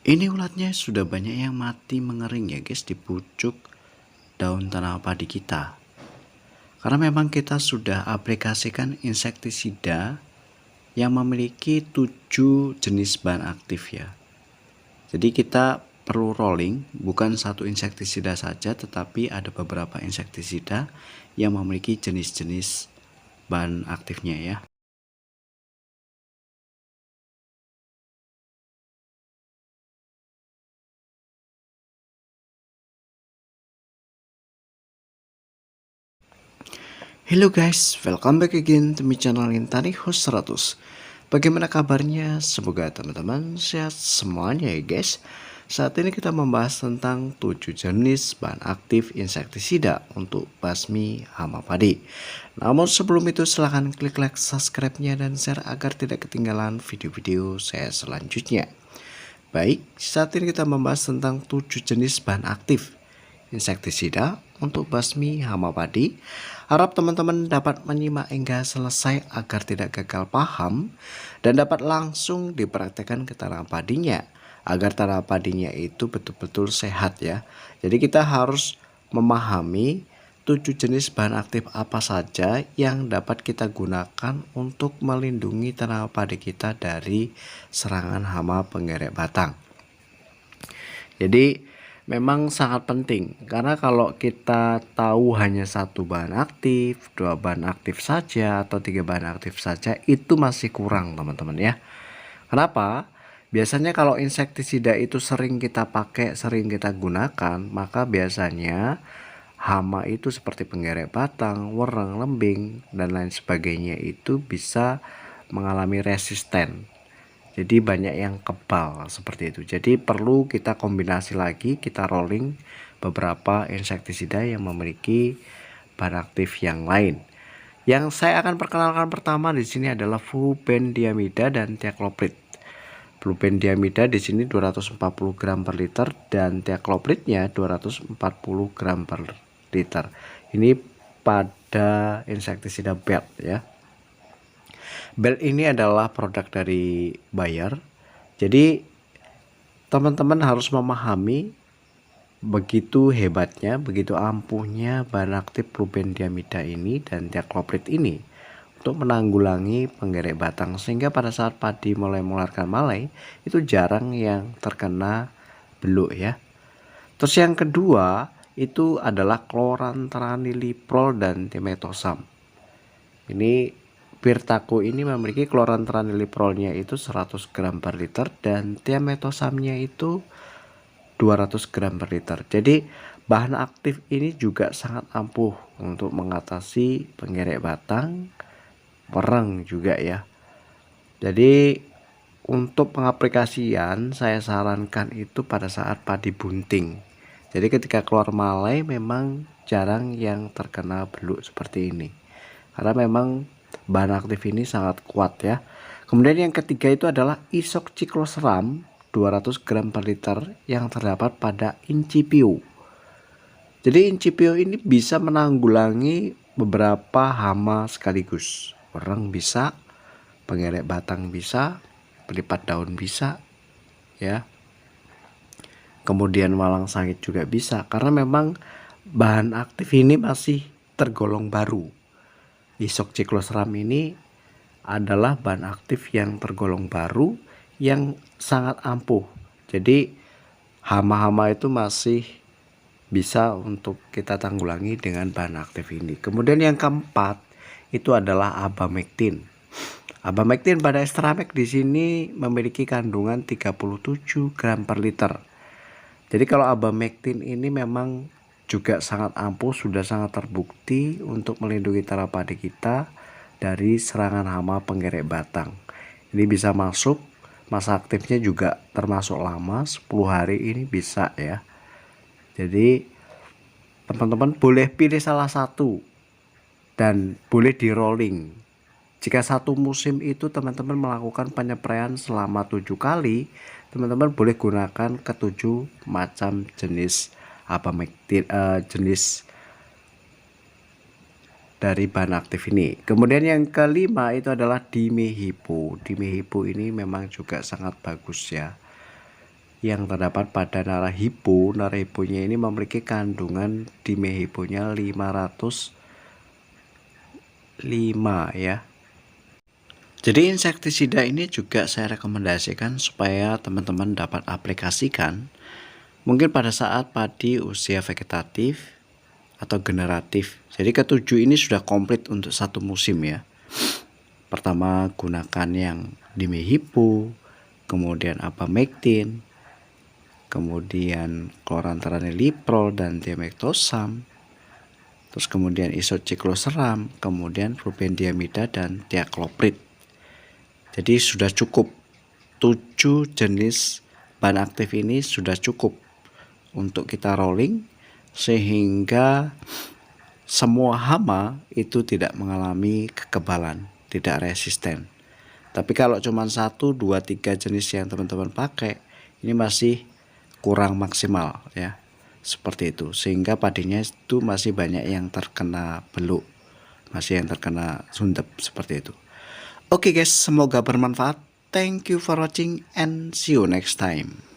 Ini ulatnya sudah banyak yang mati mengering ya guys di pucuk daun tanam padi kita. Karena memang kita sudah aplikasikan insektisida yang memiliki 7 jenis bahan aktif ya. Jadi kita perlu rolling, bukan satu insektisida saja, tetapi ada beberapa insektisida yang memiliki jenis-jenis bahan aktifnya ya. Hello guys, welcome back again to my channel Intari Host 100. Bagaimana kabarnya? Semoga teman-teman sehat semuanya ya guys. Saat ini kita membahas tentang 7 jenis bahan aktif insektisida untuk basmi hama padi. Namun sebelum itu silahkan klik like, subscribe-nya dan share agar tidak ketinggalan video-video saya selanjutnya. Baik, saat ini kita membahas tentang 7 jenis bahan aktif insektisida untuk basmi hama padi. Harap teman-teman dapat menyimak hingga selesai agar tidak gagal paham dan dapat langsung dipraktekkan ke tanam padinya agar tanam padinya itu betul-betul sehat ya. Jadi kita harus memahami 7 jenis bahan aktif apa saja yang dapat kita gunakan untuk melindungi tanaman padi kita dari serangan hama pengerek batang. Jadi memang sangat penting karena kalau kita tahu hanya satu bahan aktif, dua bahan aktif saja atau tiga bahan aktif saja itu masih kurang teman-teman ya. Kenapa? Biasanya kalau insektisida itu sering kita pakai, sering kita gunakan, maka biasanya hama itu seperti pengerek batang, wereng, lembing dan lain sebagainya itu bisa mengalami resisten. Jadi banyak yang kebal seperti itu. Jadi perlu kita kombinasi lagi, kita rolling beberapa insektisida yang memiliki bahan aktif yang lain. Yang saya akan perkenalkan pertama di sini adalah flubendiamida dan thiacloprid. Flubendiamida di sini 240 gram per liter dan thiaclopridnya 240 gram per liter. Ini pada insektisida belt ya. Belt ini adalah produk dari Bayer. Jadi teman-teman harus memahami begitu hebatnya, begitu ampuhnya bahan aktif flubendiamida ini dan thiacloprid ini untuk menanggulangi penggerek batang, sehingga pada saat padi mulai mengeluarkan malai itu jarang yang terkena beluk ya. Terus yang kedua itu adalah chlorantraniliprol dan thimetosam. Ini Pirtaku ini memiliki chlorantraniliprolnya itu 100 gram per liter dan thiametosamnya itu 200 gram per liter. Jadi bahan aktif ini juga sangat ampuh untuk mengatasi pengerek batang, wereng juga ya. Jadi untuk pengaplikasian saya sarankan itu pada saat padi bunting. Jadi ketika keluar malai memang jarang yang terkena beluk seperti ini. Karena memang bahan aktif ini sangat kuat ya. Kemudian yang ketiga itu adalah isoksikloseram 200 gram per liter yang terdapat pada Incipio. Jadi Incipio ini bisa menanggulangi beberapa hama sekaligus. Wereng bisa, pengerek batang bisa, pelipat daun bisa ya. Kemudian walang sangit juga bisa karena memang bahan aktif ini masih tergolong baru. Isoksikloseram ini adalah bahan aktif yang tergolong baru yang sangat ampuh. Jadi hama-hama itu masih bisa untuk kita tanggulangi dengan bahan aktif ini. Kemudian yang keempat itu adalah abamectin. Abamectin pada Estramec di sini memiliki kandungan 37 gram per liter. Jadi kalau abamectin ini memang juga sangat ampuh, sudah sangat terbukti untuk melindungi tanaman padi kita dari serangan hama penggerek batang. Ini bisa masuk, masa aktifnya juga termasuk lama, 10 hari ini bisa ya. Jadi teman-teman boleh pilih salah satu dan boleh di rolling. Jika satu musim itu teman-teman melakukan penyepraian selama 7 kali, teman-teman boleh gunakan ketujuh macam jenis abamectin, jenis dari bahan aktif ini. Kemudian yang kelima itu adalah dimehipo. Dimehipo ini memang juga sangat bagus ya. yang terdapat pada Narahipo. Narahiponya ini memiliki kandungan dimehiponya 505 ya. Jadi insektisida ini juga saya rekomendasikan supaya teman-teman dapat aplikasikan mungkin pada saat padi usia vegetatif atau generatif. Jadi ketujuh ini sudah komplit untuk satu musim ya. Pertama gunakan yang dimehipo, kemudian abamectin, kemudian chlorantraniliprol dan thiamethoxam, terus kemudian isocikloseram, kemudian probendiamida dan thiacloprid. Jadi sudah cukup 7 jenis bahan aktif ini sudah cukup untuk kita rolling sehingga semua hama itu tidak mengalami kekebalan, tidak resisten. Tapi kalau cuma 1, 2, 3 jenis yang teman-teman pakai ini masih kurang maksimal ya. Seperti itu. Sehingga padinya itu masih banyak yang terkena beluk, masih yang terkena sundep seperti itu. Oke guys, semoga bermanfaat. Thank you for watching and see you next time.